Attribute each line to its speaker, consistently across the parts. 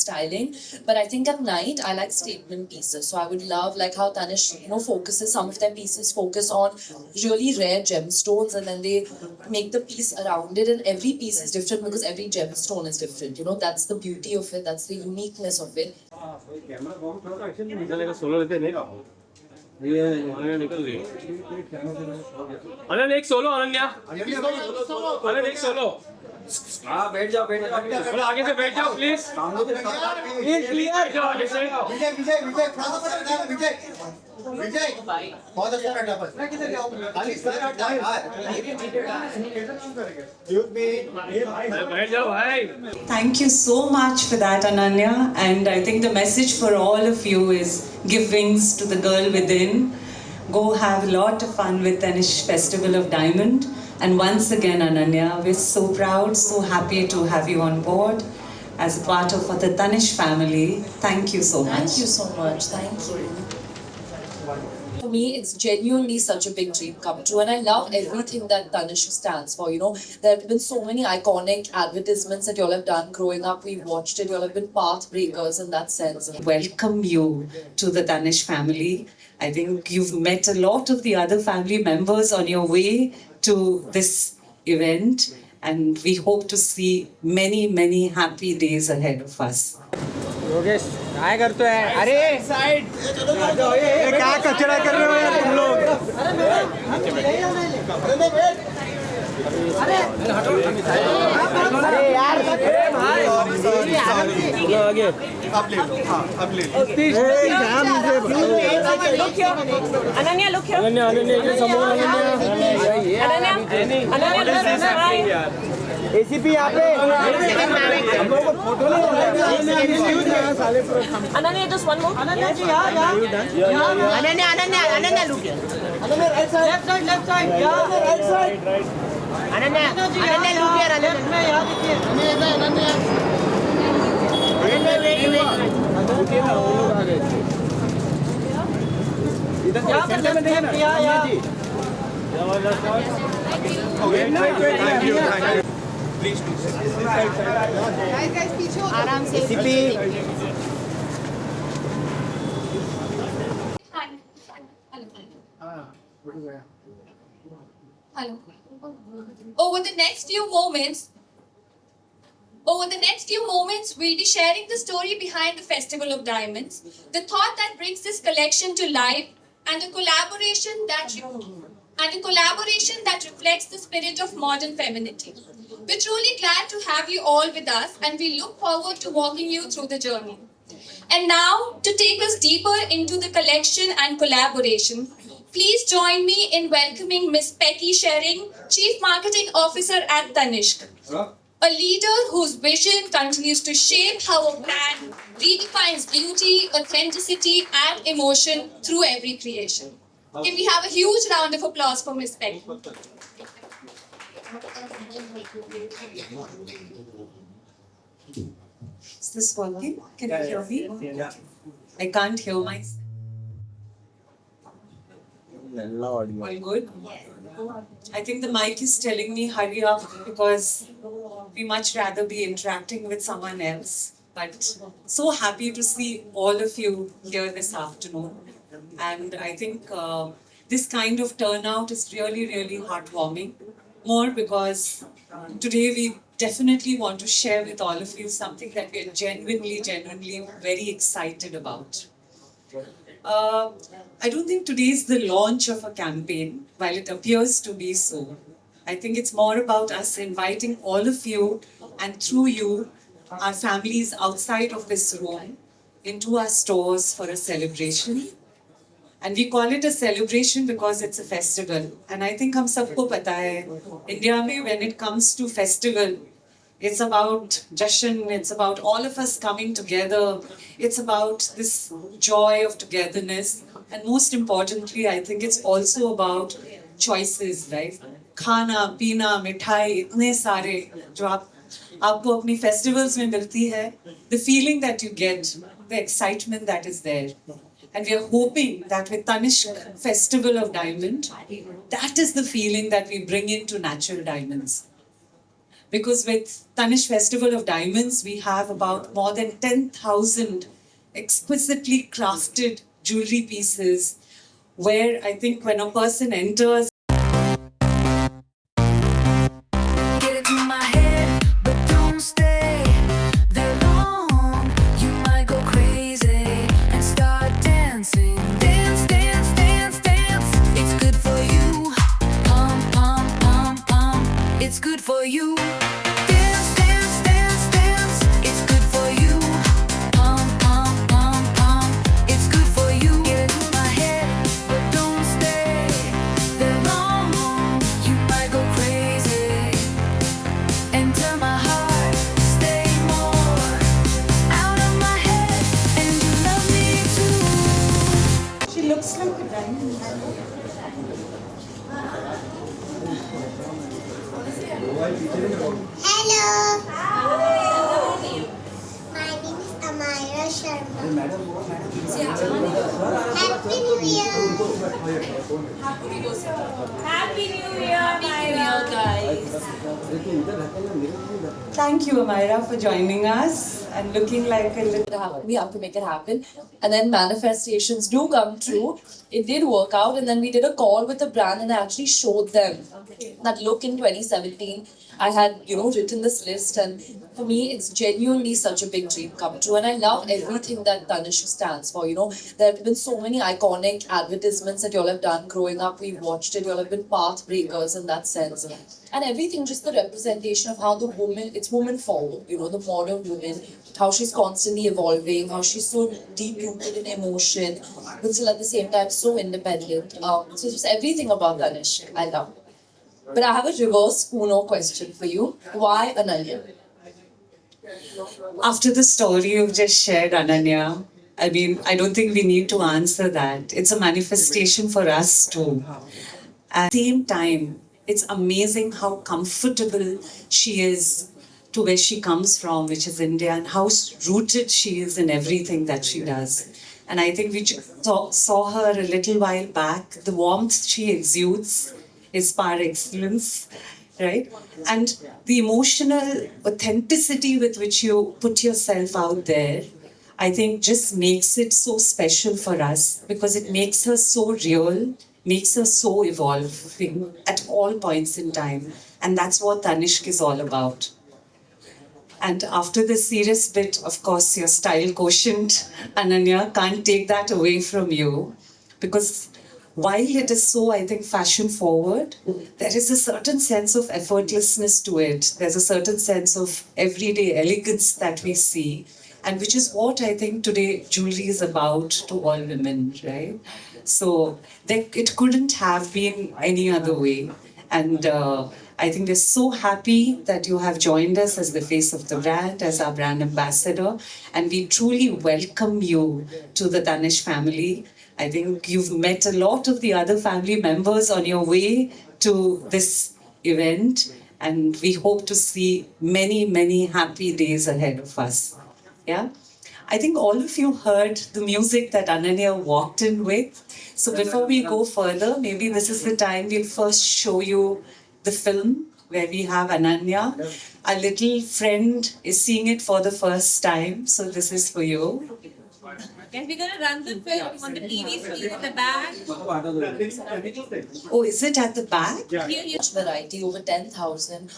Speaker 1: styling. But I think at night I like statement pieces. So I would love like how Tanish, focuses some of their pieces focus on really rare gemstones, and then they make the piece around it, and every piece is different because every gemstone is different. That's the beauty of it, that's the uniqueness of it.
Speaker 2: Ananya एक solo Ananya Ananya एक solo हाँ बैठ जाओ थोड़ा आगे से बैठ जाओ प्लीज प्लीज आगे से
Speaker 3: विजय विजय विजय विजय विजय बहुत अच्छा बैठा बस खाली सर हटा
Speaker 2: बैठ जाओ भाई.
Speaker 4: Thank you so much for that, Ananya. And I think the message for all of you is give wings to the girl within. Go have a lot of fun with Tanish Festival of Diamond. And once again, Ananya, we're so proud, so happy to have you on board as a part of the Tanish family. Thank you so much.
Speaker 1: Thank you so much. Thank you. For me, it's genuinely such a big dream come true, and I love everything that Tanish stands for. There have been so many iconic advertisements that y'all have done growing up. We've watched it. Y'all have been path breakers in that sense.
Speaker 4: Welcome you to the Tanish family. I think you've met a lot of the other family members on your way to this event, and we hope to see many, many happy days ahead of us.
Speaker 5: Yogesh काय करतोय अरे side क्या कचरा कर रहे हो यार तुम लोग अरे यार आगे
Speaker 3: अब ले लो हाँ अब ले लो
Speaker 6: Ananya, look here.
Speaker 2: अनन्या ये समूह
Speaker 6: Ananya,
Speaker 5: एसीपी यहाँ पे हम लोग को photo
Speaker 6: Ananya, just one more.
Speaker 5: Ananya ji यहाँ
Speaker 6: Ananya, look here.
Speaker 5: Left side right side
Speaker 6: Ananya, look here.
Speaker 5: Left में यहाँ देखिए इधर सेंटर में देखिए ना जी
Speaker 3: थैंक यू प्लीज
Speaker 6: आराम से.
Speaker 5: ACP
Speaker 7: Hello. Over the next few moments, we'll be sharing the story behind the Festival of Diamonds, the thought that brings this collection to life, and a collaboration that reflects the spirit of modern femininity. We're truly glad to have you all with us, and we look forward to walking you through the journey. And now, to take us deeper into the collection and collaboration, please join me in welcoming Ms. Becky Shering, Chief Marketing Officer at Tanishq. A leader whose vision continues to shape how a brand redefines beauty, authenticity, and emotion through every creation. Can we have a huge round of applause for Ms. Becky?
Speaker 4: Is this working? Can you hear me?
Speaker 5: Yeah.
Speaker 4: I can't hear myself. All good? I think the mic is telling me hurry up because we much rather be interacting with someone else. But so happy to see all of you here this afternoon. And I think this kind of turnout is really, really heartwarming. More because today we definitely want to share with all of you something that we're genuinely very excited about. I don't think today is the launch of a campaign, while it appears to be so. I think it's more about us inviting all of you, and through you, our families outside of this room, into our stores for a celebration. And we call it a celebration because it's a festival. And I think हम सबको पता है, India में when it comes to festival, it's about Jashan, it's about all of us coming together. It's about this joy of togetherness. And most importantly, I think it's also about choices, right? खाना, पीना, मिठाई, इतने सारे जो आपको अपनी festivals में मिलती है. The feeling that you get, the excitement that is there. And we are hoping that with Tanishq Festival of Diamond, that is the feeling that we bring into natural diamonds. Because with Tanish Festival of Diamonds, we have about more than 10,000 exquisitely crafted jewelry pieces where I think when a person enters,
Speaker 8: Get it through my head, but don't stay there long. You might go crazy and start dancing. Dance, dance, dance, dance. It's good for you. Pump, pump, pump, pump. It's good for you. Dance, dance, dance, dance. It's good for you. Pump, pump, pump, pump. It's good for you. Get it through my head, but don't stay there long. You might go crazy. Enter my heart, stay more out of my head, and you love me too.
Speaker 4: she looks like a diamond.
Speaker 9: Hello. My name is Amira Sharma. Happy New Year.
Speaker 6: Happy New Year, guys.
Speaker 4: Thank you, Amira, for joining us and looking like a little.
Speaker 1: We have to make it happen. And then manifestations do come true. It did work out. And then we did a call with the brand and I actually showed them that look in 2017. I had, written this list. And for me, it's genuinely such a big dream come true. And I love everything that Tanishq stands for. There have been so many iconic advertisements that y'all have done growing up. We've watched it. Y'all have been path breakers in that sense. And everything, just the representation of how the woman, it's woman forward, the modern woman, how she's constantly evolving, how she's so deep rooted in emotion, but still at the same time so independent. So just everything about Tanishq, I love. But I have a reverse Uno question for you. Why Ananya?
Speaker 4: After the story you've just shared, Ananya, I mean, I don't think we need to answer that. It's a manifestation for us too. At the same time, it's amazing how comfortable she is to where she comes from, which is India, and how rooted she is in everything that she does. And I think we saw her a little while back. The warmth she exudes is par excellence, right? And the emotional authenticity with which you put yourself out there, I think just makes it so special for us because it makes her so real, makes her so evolving at all points in time. And that's what Tanishq is all about. And after the serious bit, of course, your style quotient, Ananya, can't take that away from you. Because while it is so, I think, fashion forward, there is a certain sense of effortlessness to it. There's a certain sense of everyday elegance that we see. And which is what I think today jewelry is about to all women, right? So it couldn't have been any other way. And I think we're so happy that you have joined us as the face of the brand, as our brand ambassador. And we truly welcome you to the Tanishq family. I think you've met a lot of the other family members on your way to this event. And we hope to see many, many happy days ahead of us. Yeah? I think all of you heard the music that Ananya walked in with. So before we go further, maybe this is the time we'll first show you the film where we have Ananya. Our little friend is seeing it for the first time. So this is for you.
Speaker 6: Guys, we're gonna run the film on the TV screen at the back.
Speaker 4: Oh, is it at the back?
Speaker 1: Much variety, over 10,000,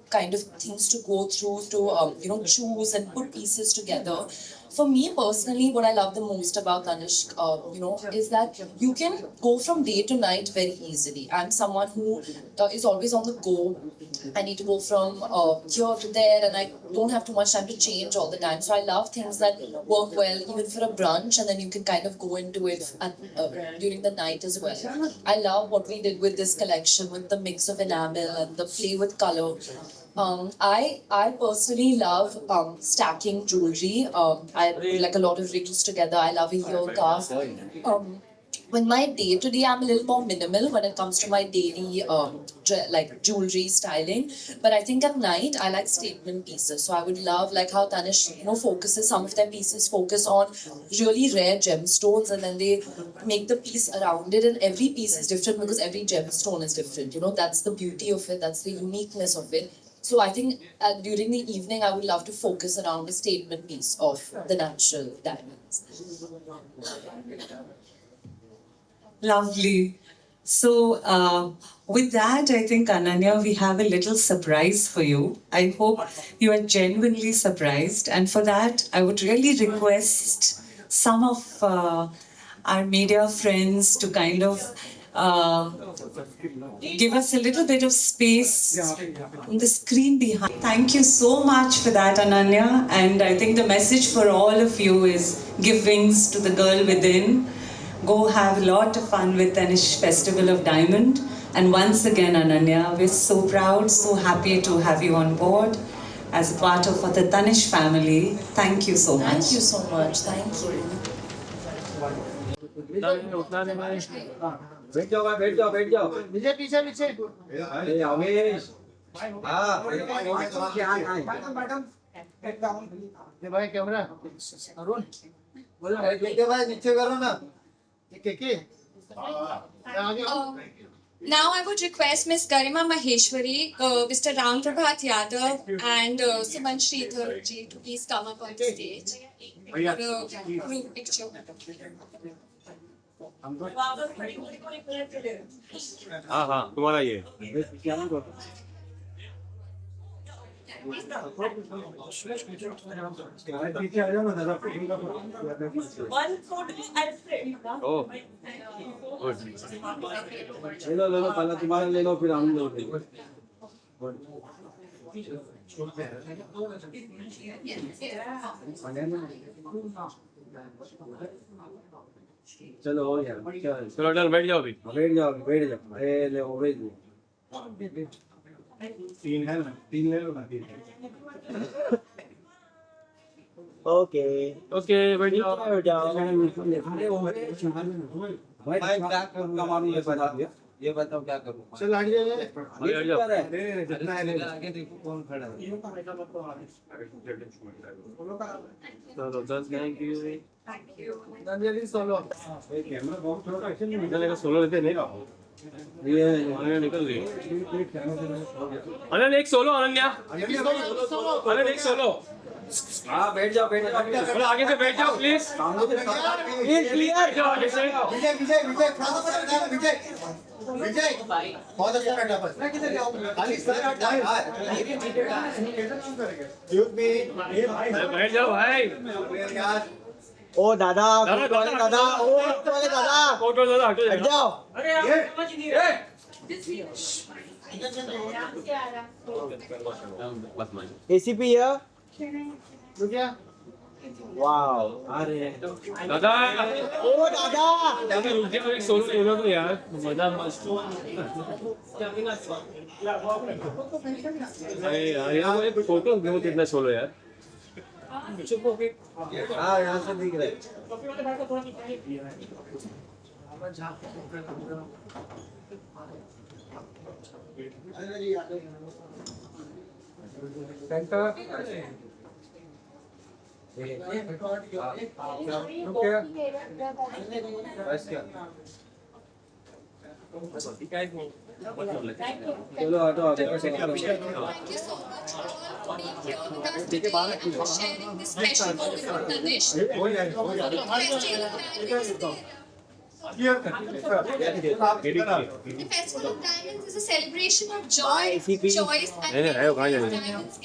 Speaker 1: kind of things to go through to, choose and put pieces together. For me personally, what I love the most about Tanishq, is that you can go from day to night very easily. I'm someone who is always on the go. I need to go from here to there and I don't have too much time to change all the time. So I love things that work well even for a brunch and then you can kind of go into it during the night as well. I love what we did with this collection with the mix of enamel and the play with color. I personally love stacking jewelry. I like a lot of rings together. I love a ear cuff. When my day-to-day, I'm a little more minimal when it comes to my daily jewelry styling. But I think at night, I like statement pieces. So I would love like how Tanishq, focuses, some of their pieces focus on really rare gemstones and then they make the piece around it. And every piece is different because every gemstone is different. That's the beauty of it. That's the uniqueness of it. So I think during the evening, I would love to focus around a statement piece of the natural diamonds.
Speaker 4: Lovely. So, with that, I think, Ananya, we have a little surprise for you. I hope you are genuinely surprised. And for that, I would really request some of our media friends to kind of give us a little bit of space on the screen behind. Thank you so much for that, Ananya. And I think the message for all of you is give wings to the girl within. Go have a lot of fun with Tanish Festival of Diamond. And once again, Ananya, we're so proud, so happy to have you on board as a part of the Tanish family. Thank you so much.
Speaker 1: Thank you so much. Thank you.
Speaker 2: उतना नहीं भाई
Speaker 3: बैठ जाओ भाई, बैठ जाओ, बैठ जाओ।
Speaker 5: पीछे पीछे पीछे
Speaker 3: अरे अवेश, हाँ,
Speaker 5: ये भाई कैमरा अरुण
Speaker 3: देखते भाई, नीचे करो ना।
Speaker 5: के
Speaker 7: Now I would request Ms. Garima Maheshwari, Mr. Ram Prabhat Yadav and Suman Sridhar ji to please come up on the stage for a group picture.
Speaker 2: हाँ हाँ तुम्हारा ये
Speaker 3: पीछे आ जाओ ना जरा।
Speaker 2: ओह गुड
Speaker 3: ले लो पहले तुम्हारा ले लो, फिर हम लोग चलो हो गया,
Speaker 2: चलो डन बैठ जाओ अभी
Speaker 3: बैठ जाओ, बैठ जाओ। अरे ले वो भेज दो। तीन है ना, तीन ले लो ना, तीन।
Speaker 5: ओके
Speaker 2: ओके बैठ जाओ
Speaker 5: बैठ जाओ
Speaker 3: अरे वो भाई क्या करूँ, कमालू ये बता दिया, ये बताओ क्या करूँ।
Speaker 5: चल हट जाइए
Speaker 2: बैठ जाओ
Speaker 3: जितना है ले लो। आगे देखो कौन खड़ा है।
Speaker 2: चलो 10 थैंक यू
Speaker 5: जल्दी सोलो
Speaker 3: कैमरा बहुत छोटा है, इसलिए
Speaker 2: निकलने का सोलो लेते नहीं
Speaker 3: ये
Speaker 2: अनन्या निकल रही अनन्या एक सोलो अनन्या अनन्या एक सोलो
Speaker 3: हाँ बैठ जाओ, बैठ जाओ।
Speaker 2: थोड़ा आगे से बैठ जाओ प्लीज
Speaker 3: क्लियर
Speaker 2: जाओ आगे से
Speaker 3: विजय विजय विजय थोड़ा सा बैठा है, विजय विजय बहुत अच्छा बैठा बस। खाली सर हटा यार। Excuse me,
Speaker 2: अरे बैठ जाओ भाई
Speaker 3: यार।
Speaker 5: ओ दादा
Speaker 2: दादा, दादा,
Speaker 5: दादा ओ वाले दादा
Speaker 2: फोटो दादा हटो
Speaker 5: हट जाओ एसीपी हियर रुकिया वाओ
Speaker 3: अरे
Speaker 2: दादा
Speaker 5: ओ दादा
Speaker 2: दादा रुक जाओ एक सोलो ले लो तो यार मजा मस्त अरे यार ये फोटो क्यों कितना सोलो यार
Speaker 3: हाँ यहाँ से दिख रहा है। चलो हटो
Speaker 7: Thank you so much all for being here with us today and for sharing this special moment with Tanish. The Festival of Diamonds is a celebration of joy, choice, and diamonds.